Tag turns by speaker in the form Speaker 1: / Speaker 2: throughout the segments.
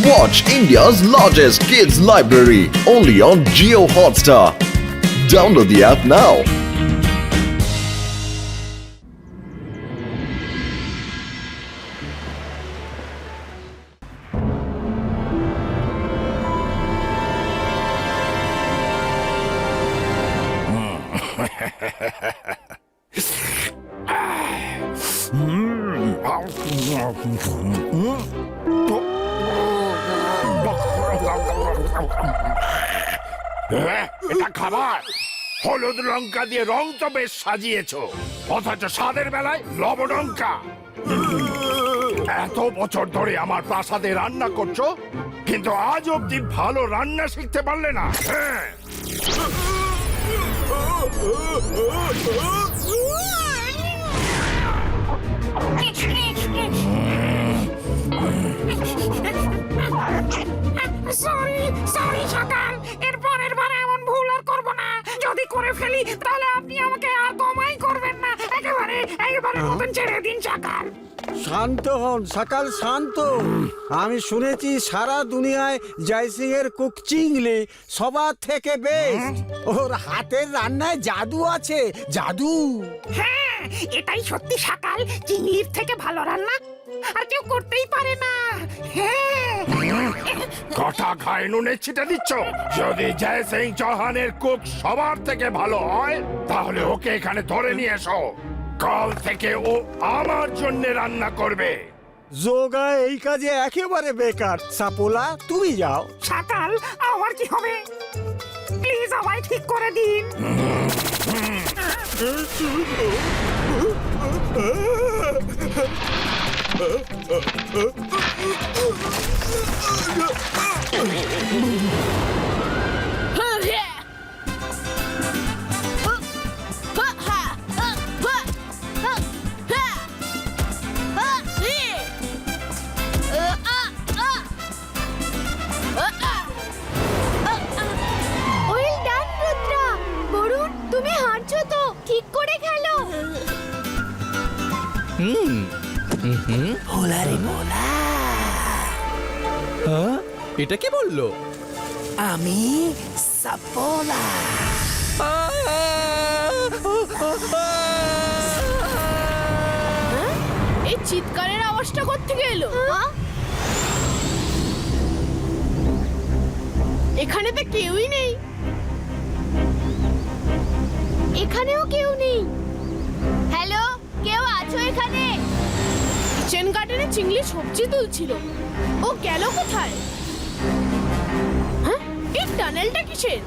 Speaker 1: Watch India's largest kids library only on Jio Hotstar. Download the app now.
Speaker 2: এটা খাবার হলুদ লঙ্কা দিয়ে রং তো বেশ সাজিয়েছো, অথচ স্বাদের বেলায় লবণঙ্কা। এত বছর ধরে আমার প্রাসাদে রান্না করছো, কিন্তু আজ অব্দি ভালো রান্না শিখতে পারলে না। হ্যাঁ,
Speaker 3: সরি সকাল, এরপরের বার এমন ভুল আর করব না। যদি করে ফেলি তাহলে আপনি আমাকে আর ক্ষমাই করবেন না। একেবারে মতন ছেড়ে দিন সকাল।
Speaker 4: শান্ত হন সকাল, শান্ত। আমি শুনেছি সারা দুনিয়ায় জয় সিং এর কুক চিংলি সবার থেকে বেস্ট। ওর হাতের রান্নায় জাদু আছে, জাদু।
Speaker 3: হ্যাঁ, এটাই সত্যি সকাল। চিংড়ির থেকে ভালো রান্না আর কেউ করতেই পারে না। হ্যাঁ,
Speaker 2: কটা ঘায়ে নুনের ছিটে দিচ্ছ। যদি জয় সিং চৌহানের কুক সবার থেকে ভালো হয়, তাহলে ওকে এখানে ধরে নিয়ে এসো। কাল থেকে ও আমার জন্য রান্না করবে।
Speaker 4: যোগা এই কাজে একেবারে বেকার। সাপোলা, তুমি যাও।
Speaker 3: সকাল, আমার কি হবে? প্লিজ আমায় ঠিক করে দিন।
Speaker 5: তুমি হারছো তো, ঠিক করে খেলো।
Speaker 6: এটা কি বললো?
Speaker 7: আমি সাপোলা।
Speaker 5: এই চিৎকারের আওয়াজটা কোত্থেকে এলো? এখানে তো কেউই নেই। এখানেও কেউ নেই। হ্যালো, কেউ আছো এখানে? কিচেন গার্ডেনে চিংড়ি সবজি তুলছিল। ও গেল কোথায়? হ্যাঁ, এই টানেলটা কিসের?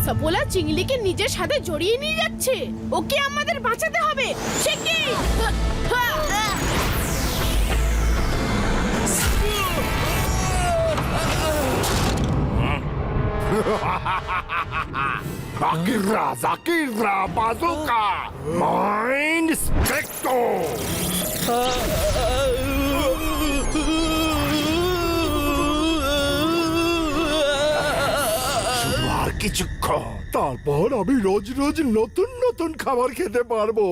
Speaker 5: সাপোলা চিংড়িকে নিজের সাথে জড়িয়ে নিয়ে যাচ্ছে। ওকে আমাদের বাঁচাতে হবে। সে কি?
Speaker 2: জাকিররা বাজুকা মাইন্ড স্পেক্টর। আর কিছুক্ষণ, তারপর আমি রোজ রোজ নতুন নতুন খাবার খেতে পারবো।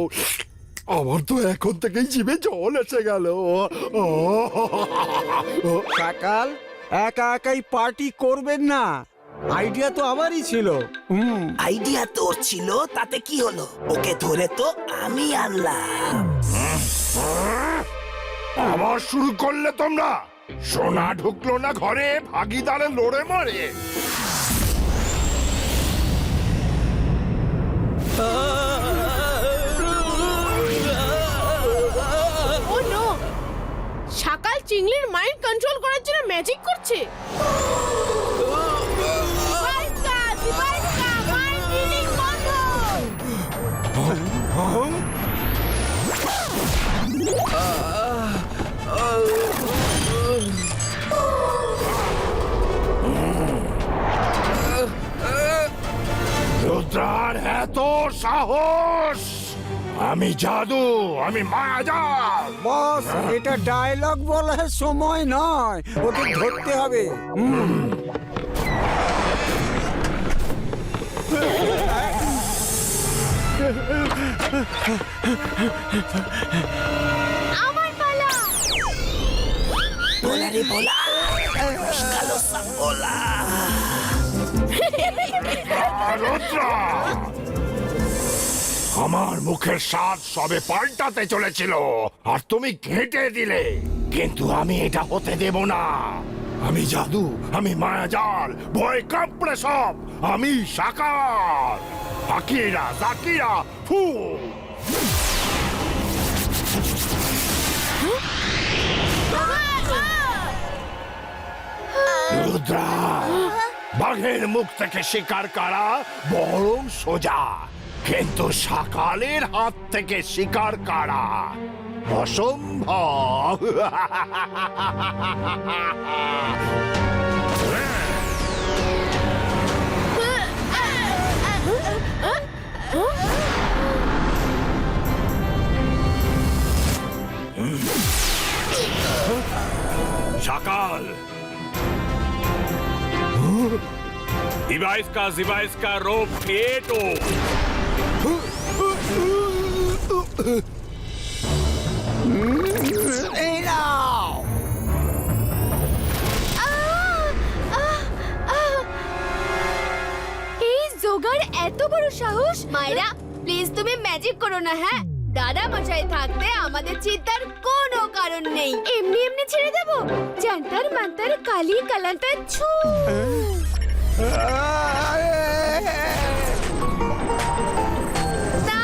Speaker 2: আমার তো এখন থেকেই জিভে জল এসে গেল।
Speaker 4: সকাল, একা একাই পার্টি করবেন না। আইডিয়া তো আমারই ছিল।
Speaker 7: আইডিয়া তোর ছিল, তাতে কি হলো? ওকে ধরে তো আমি আনলাম।
Speaker 2: আবার শুরু করলে তোমরা। সোনা ঢুকলো না ঘরে, ভাগিদারে লড়ে মারে।
Speaker 5: ও নো, সকাল চিংড়ির মাইন্ড কন্ট্রোল করার জন্য ম্যাজিক করছে।
Speaker 2: রুদ্রার এত সাহস! আমি জাদু, আমি মায়াজাল।
Speaker 4: বস, এটা ডায়লগ বলার সময় নয়, ওকে ধরতে হবে।
Speaker 5: আমার পালা।
Speaker 7: बोला रे बोला कालो सा बोला
Speaker 2: রুদ্রা, আমার মুখের স্বাদ সবে পাল্টাতে চলেছিল আর তুমি ঘেঁটে দিলে, কিন্তু আমি এটা হতে দেব না। আমি জাদু, আমি মায়াজাল, ভয় কাঁপড়ে সব, আমি সাকার। আকিরা জাকিরা ফু। রুদ্রা, বাঘের মুখ থেকে শিকার করা বরং সোজা, কিন্তু সকালের হাত থেকে শিকার করা অসম্ভব। সকাল
Speaker 8: डिवाइस का रोप क्रिएटो।
Speaker 2: এই নাও।
Speaker 5: এই জোগার এত বড় সাহস! মায়েরা, প্লিজ তুমি ম্যাজিক করো না, হ্যাঁ? দাদা মশাই থাকতে আমাদের চিন্তার কোনো কারণ নেই। এমনি এমনি ছেড়ে দেব? জান্তার মান্তার কালি কালান্তার ছু। না!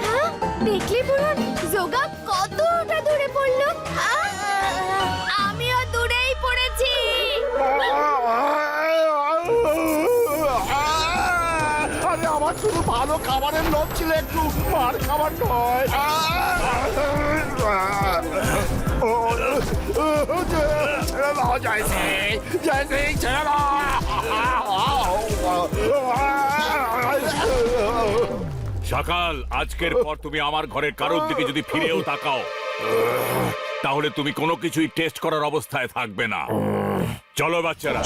Speaker 5: হ্যাঁ? দেখলে পুরন জোগা কতটা দূরে পড়লো? আমিও দূরেই পড়েছি।
Speaker 2: আরে আমার শুধু ভালো খাবারের লোভ ছিল, একটু মার খাবার নয়। ছেড়ে দাও জয়সি, জয়সি ছেড়ে দাও।
Speaker 8: সকাল, আজকের পর তুমি আমার ঘরের কারোর দিকে যদি ফিরেও তাকাও, তাহলে তুমি কোনো কিছুই টেস্ট করার অবস্থায় থাকবে না। চলো বাচ্চারা।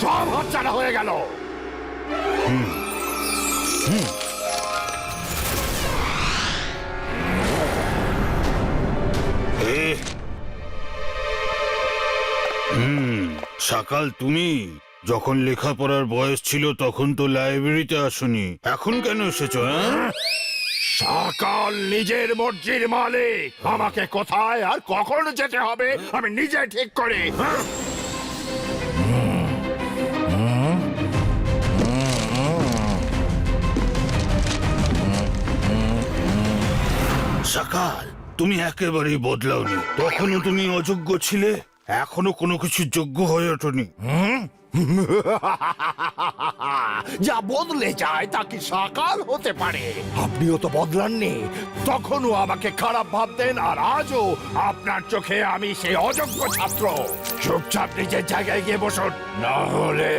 Speaker 2: সব হচ্ছাড়া হয়ে গেল।
Speaker 9: সকাল, তুমি যখন লেখাপড়ার বয়স ছিল তখন তো লাইব্রেরিতে আসোনি, এখন কেন এসেছো?
Speaker 2: সকাল নিজের মর্জির মালিক, আমাকে কোথায় আর কখন যেতে হবে আমি নিজে ঠিক করি।
Speaker 9: সকাল, তুমি একেবারেই বদলাওনি। তখনও তুমি অযোগ্য ছিলে, এখনো কোনো কিছু যোগ্য হয়ে ওঠোনি।
Speaker 2: যা বদলে যায় তা কি সাকার হতে পারে? আপনিও তো বদলাননি, তখনও আমাকে খারাপ ভাবতেন, আর আজও আপনার চোখে আমি সেই অযোগ্য ছাত্র। চুপচাপ নিজের জায়গায় গিয়ে বসুন, না হলে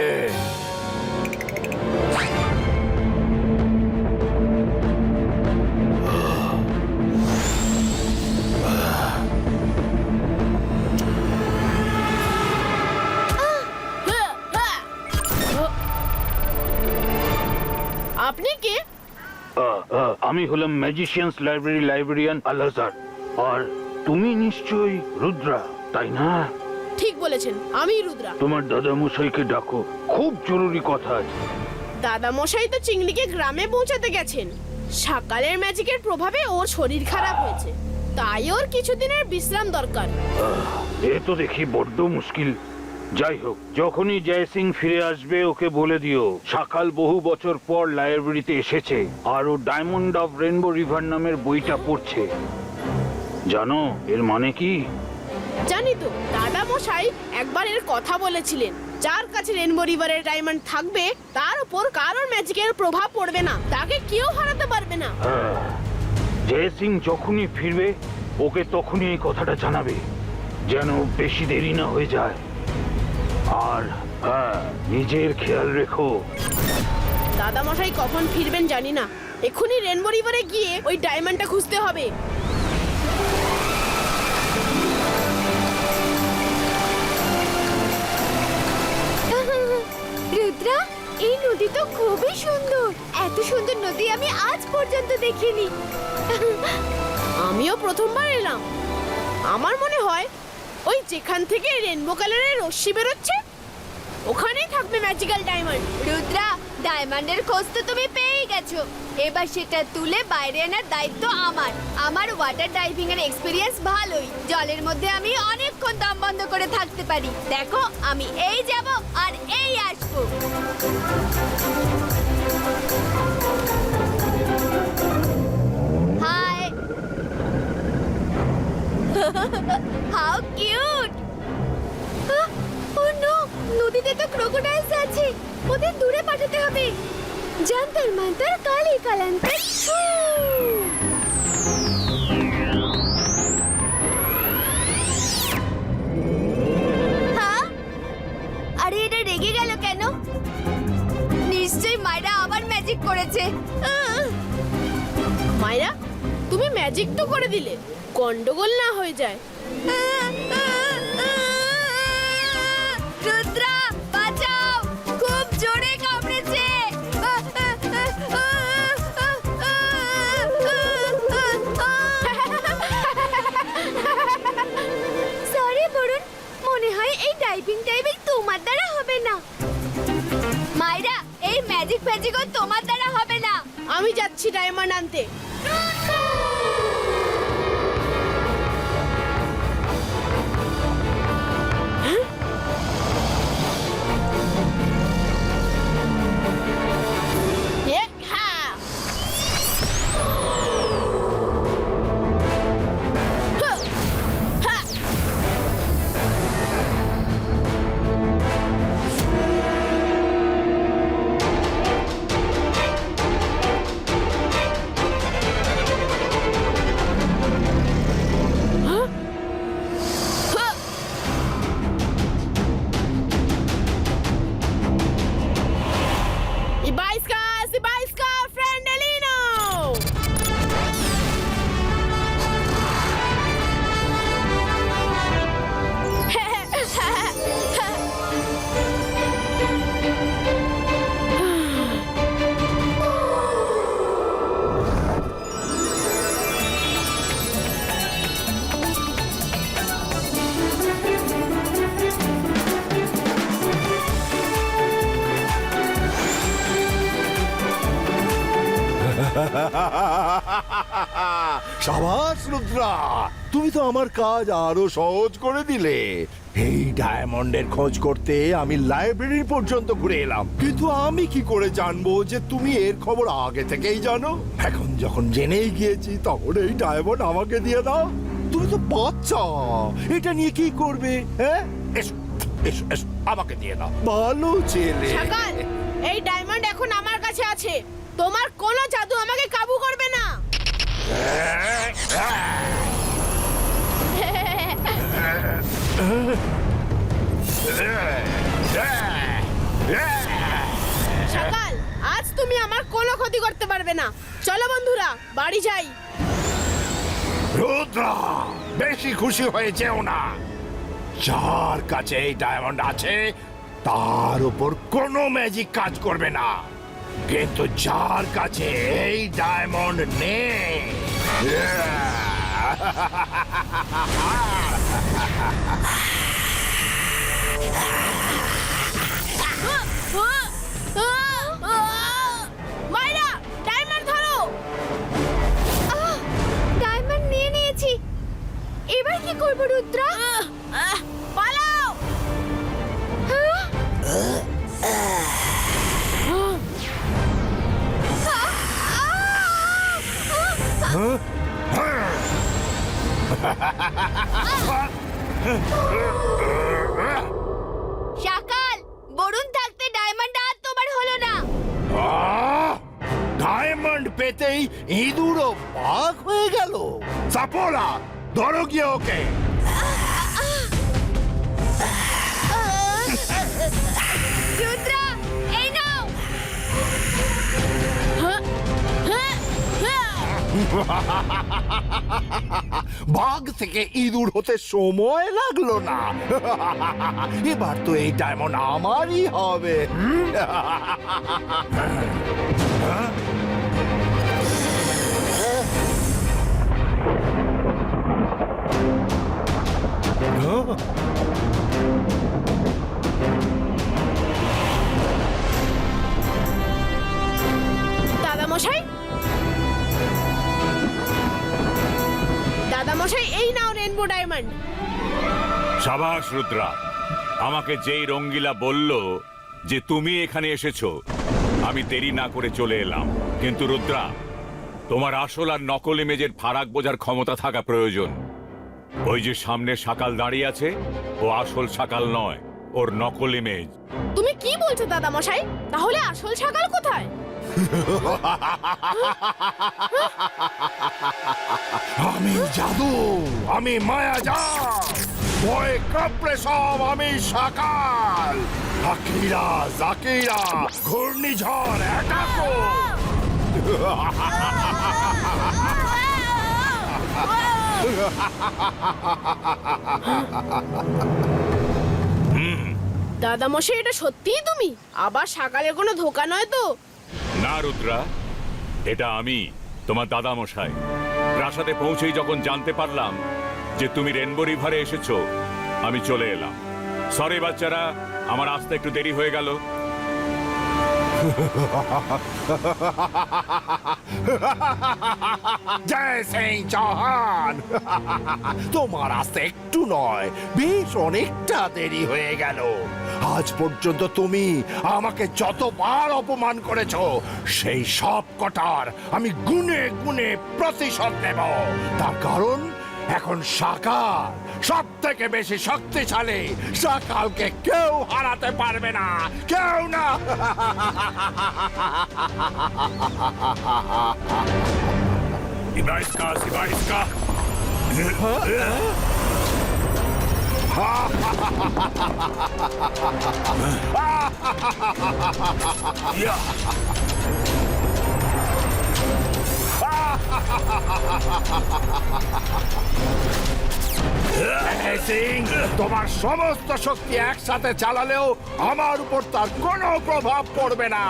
Speaker 5: আপনি কে?
Speaker 9: আমি হলাম ম্যাজিশিয়ানস লাইব্রেরিয়ান আলাজার। আর তুমি নিশ্চয়ই রুদ্রা, তাই না?
Speaker 5: ঠিক বলেছেন, আমি রুদ্রা।
Speaker 9: তোমার দাদা মশাইকে ডাকো, খুব জরুরি কথা আছে।
Speaker 5: দাদা মশাই তো চিংড়িকে গ্রামে পৌঁছাতে গেছেন। সকালের ম্যাজিকের প্রভাবে ওর শরীর খারাপ হয়েছে, তাই ওর কিছুদিনের বিশ্রাম দরকার।
Speaker 9: এ তো দেখি বড্ড মুশকিল। যাই হোক, যখনই জয় সিং ফিরে আসবে ওকে বলে দিও সকাল বহু বছর পর লাইব্রেরিতে এসেছে আর ও ডায়মন্ড অফ রেনবো রিভার নামের বইটা পড়ছে। জানো এর মানে কি?
Speaker 5: জানি তো, দাদা মশাই একবার এর কথা বলেছিলেন, যার কাছে রেনবো রিভারের ডায়মন্ড থাকবে তার উপর কারোর ম্যাজিকের প্রভাব পড়বে না, তাকে কেউ হারাতে পারবে না।
Speaker 9: জয় সিং যখনই ফিরবে ওকে তখনই এই কথাটা জানাবে, যেন বেশি দেরি না হয়ে যায়। আর হ্যাঁ, নিজের খেয়াল রেখো।
Speaker 5: দাদা মশাই কখন ফিরবেন জানি না, এক্ষুনি রেনবো রিভারে গিয়ে ওই ডায়মন্ডটা খুঁজতে হবে। রুদ্রা, এই নদী তো খুবই সুন্দর। এত সুন্দর নদী আমি আজ পর্যন্ত দেখিনি।
Speaker 10: আমিও প্রথমবার এলাম। আমার মনে হয় ওই যেখান থেকে রেনবো কালারের রশ্মি বেরোচ্ছে ওখানেই থাকবে ম্যাজিক্যাল ডায়মন্ড।
Speaker 5: রুদ্রা, ডায়মন্ডের খোঁজ তো তুমি পেয়েই গেছো। এবার সেটা তুলে বাইরে আনার দায়িত্ব আমার। আমার ওয়াটার ডাইভিং এর এক্সপিরিয়েন্স ভালোই। জলের মধ্যে আমি অনেকক্ষণ দম বন্ধ করে থাকতে পারি। দেখো, আমি এই যাব আর এই আসবো। Hi. How cute. Oh no, নদীতে তো ক্রোকোডাইলস আছে। ওদের দূরে পাঠাতে হবে। জান্তর মান্তর কালি কালান্তর। হ্যাঁ, আরে এটা রেগে গেল কেন? নিশ্চয়ই মায়েরা আবার ম্যাজিক করেছে।
Speaker 10: মায়েরা, তুমি ম্যাজিক তো করে দিলে, গন্ডগোল না হয়ে যায়।
Speaker 5: রুদ্রা, বাঁচাও, খুব জোরে কামড়েছে। সরি বরুণ, মনে হয় এই টাইপিং তোমার দ্বারা হবে না। মাইরা, এই ম্যাজিক ফ্যাজিকও তোমার দ্বারা হবে না।
Speaker 10: আমি যাচ্ছি ডায়মন্ড আনতে। Ibaiska, Friendelino!
Speaker 2: সাবাস রুদ্রা, তুমি তো আমার কাজ আরো সহজ করে দিলে। এই ডায়মন্ডের খোঁজ করতে আমি লাইব্রেরি পর্যন্ত ঘুরে এলাম, কিন্তু আমি কি করে জানবো যে তুমি এর খবর আগে থেকেই জানো? এখন যখন জেনেই গিয়েছি, তখন এই ডায়মন্ড আমাকে দিয়ে দাও। তুমি তো বাচ্চা, এটা নিয়ে কি করবে? হ্যাঁ, এসো এসো এসো, আমাকে দিয়ে দাও। ভালো ছেলে।
Speaker 10: সকাল, এই ডায়মন্ড এখন আমার কাছে আছে। তোমার কোনো জাদু আমাকে কাবু করবে না। সকাল, আজ তুমি আমার কোনো ক্ষতি করতে পারবে না। চলো বন্ধুরা, বাড়ি যাই।
Speaker 2: রুদ্রা, বেশি খুশি হয়ে যেও না। যার কাছে এই ডায়মন্ড আছে তার উপর কোনো ম্যাজিক কাজ করবে না, কিন্তু যার কাছে এই ডায়মন্ড নেই,
Speaker 10: মাইরা, ডায়মন্ড ধরো।
Speaker 5: ডায়মন্ড নিয়ে নিয়েছি। এবার কি করব রুদ্রা?
Speaker 10: পালাও।
Speaker 5: সকাল, বরুণ থাকতে ডায়মন্ড আর তোমার হলো না।
Speaker 2: ডায়মন্ড পেতেই ইঁদুরও বাঘ হয়ে গেল। সাপোলা, ধরো গিয়ে ওকে।
Speaker 5: রুদ্রা, এই নাও।
Speaker 2: বাঘ থেকে ইঁদুর হতে সময় লাগলো না। এবার তো এই ডায়মন্ড আমারই হবে।
Speaker 10: দাদামশাই, দাদামশাই, এই নাও রেনবো ডায়মন্ড।
Speaker 8: সাবাস রুদ্রা, আমাকে যেই রঙ্গিলা বলল যে তুমি এখানে এসেছো, আমি দেরি না করে চলে এলাম। কিন্তু রুদ্রা, তোমার আসল আর নকল ইমেজের ফারাক বোঝার ক্ষমতা থাকা প্রয়োজন। ওই যে সামনে শাকাল দাঁড়িয়ে আছে, ও আসল শাকাল নয়, ওর নকল ইমেজ।
Speaker 10: তুমি কি বলছো দাদামশাই? তাহলে আসল ছাগল কোথায়?
Speaker 2: আমি জাদু, আমি মায়াজাল, ভয় কাঁপড়ে সব আমি শাকাল। আকিরা জাকিরা ঘূর্ণিঝড় অ্যাটাকো।
Speaker 10: দাদামশাই, এটা সত্যিই তুমি? আবার সকালের কোনো ধোকা নয় তো?
Speaker 8: না রুদ্রা, এটা আমি, তোমার দাদামশাই। প্রাসাদে পৌঁছেই যখন জানতে পারলাম যে তুমি রেনবো রিভারে এসেছো, আমি চলে এলাম। সরি বাচ্চারা, আমার আসতে একটু দেরি হয়ে গেল।
Speaker 2: জয় সিং চৌহান। তোমার আসতে একটু নয়, বেশ অনেকটা দেরি হয়ে গেল। আজ পর্যন্ত তুমি আমাকে যতবার অপমান করেছো, সেই সব কটার আমি গুনে গুনে প্রতিশোধ নেব। তার কারণ এখন শাকাল সব থেকে বেশি শক্তিশালী। শাকালকে কেউ হারাতে পারবে না, কেউ না।
Speaker 8: ইবাইস্কা, ইবাইস্কা।
Speaker 2: সিং, তোমার সমস্ত শক্তি একসাথে চালালেও আমার উপর তার কোনো প্রভাব পড়বে না।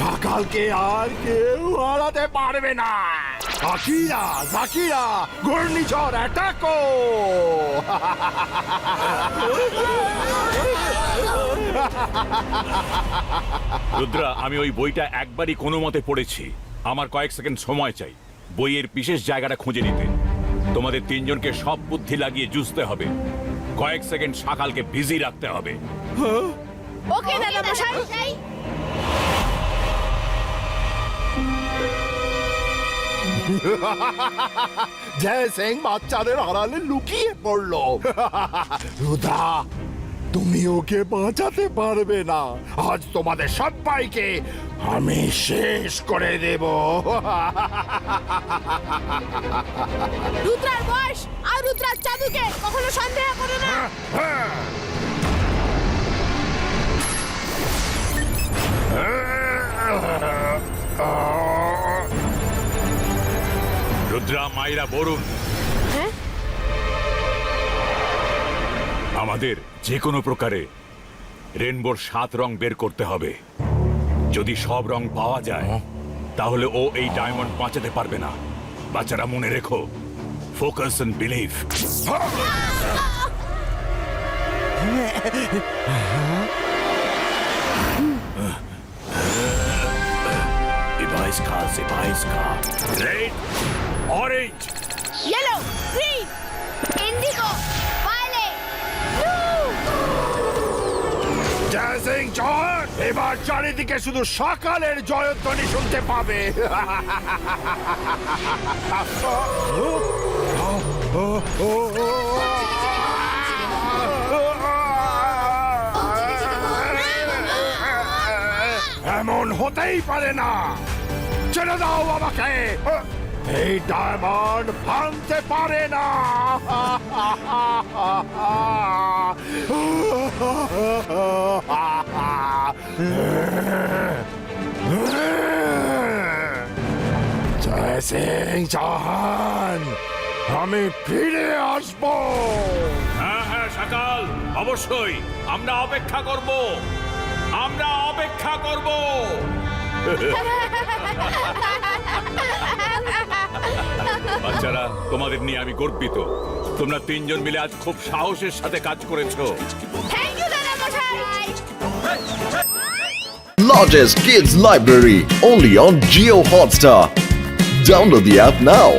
Speaker 2: সকালকে আর কেউ হারাতে পারবে না। আকিরা জাকিরা ঘূর্ণিঝড় অ্যাটাকো।
Speaker 8: রুদ্রা, আমি ওই বইটা একবারই কোনো মতে পড়েছি। আমার কয়েক সেকেন্ড সময় চাই বইয়ের বিশেষ জায়গাটা খুঁজে নিতে। তোমাদের তিনজনকে সব বুদ্ধি লাগিয়ে জুঝতে হবে। কয়েক সেকেন্ড শাকালকে বিজি রাখতে হবে।
Speaker 10: ওকে দাদামশাই।
Speaker 2: জয় সিং বাচ্চাদের আড়ালে লুকিয়ে পড়লো। রুদ্রা, তুমি ওকে বাঁচাতে পারবে না। আজ তোমাদের সবাইকে আমি শেষ করে দেব।
Speaker 10: রুদ্রার বয়স আর রুদ্রার জাদুকে কখনো সন্দেহ করো না।
Speaker 8: রুদ্রা, মাইরা, বরুণ,
Speaker 10: হ্যাঁ?
Speaker 8: আমাদের যে কোনো প্রকারে রেনবোর 7 রং বের করতে হবে। যদি সব রং পাওয়া যায়, তাহলে ও এই ডায়মন্ড বাঁচাতে পারবে না। বাচ্চারা মনে রেখো, ফোকাস এন্ড বিলিভ। ইবাইস্কা, ইবাইস্কা। Red, orange,
Speaker 10: yellow, green,
Speaker 5: indigo, violet,
Speaker 2: Jay Singh Chauhan, এবার চারিদিকে শুধু সকালের জয়ধ্বনি শুনতে পাবে। এমন হতেই পারে না। ছেড়ে দাও আমাকে। এই ডায়মন্ড ভাঙতে পারে না। জয় সিং জাহান, আমি ফিরে আসবো।
Speaker 8: হ্যাঁ হ্যাঁ সকাল, অবশ্যই আমরা অপেক্ষা করব, আমরা অপেক্ষা করব। বাচ্চারা, তোমাদের নিয়ে আমি গর্বিত। তোমরা তিনজন মিলে আজ খুব সাহসের সাথে কাজ করেছো।
Speaker 5: থ্যাংক ইউ দাদা মশাই।
Speaker 1: Largest kids library only on Geo Hotstar. Download the app now.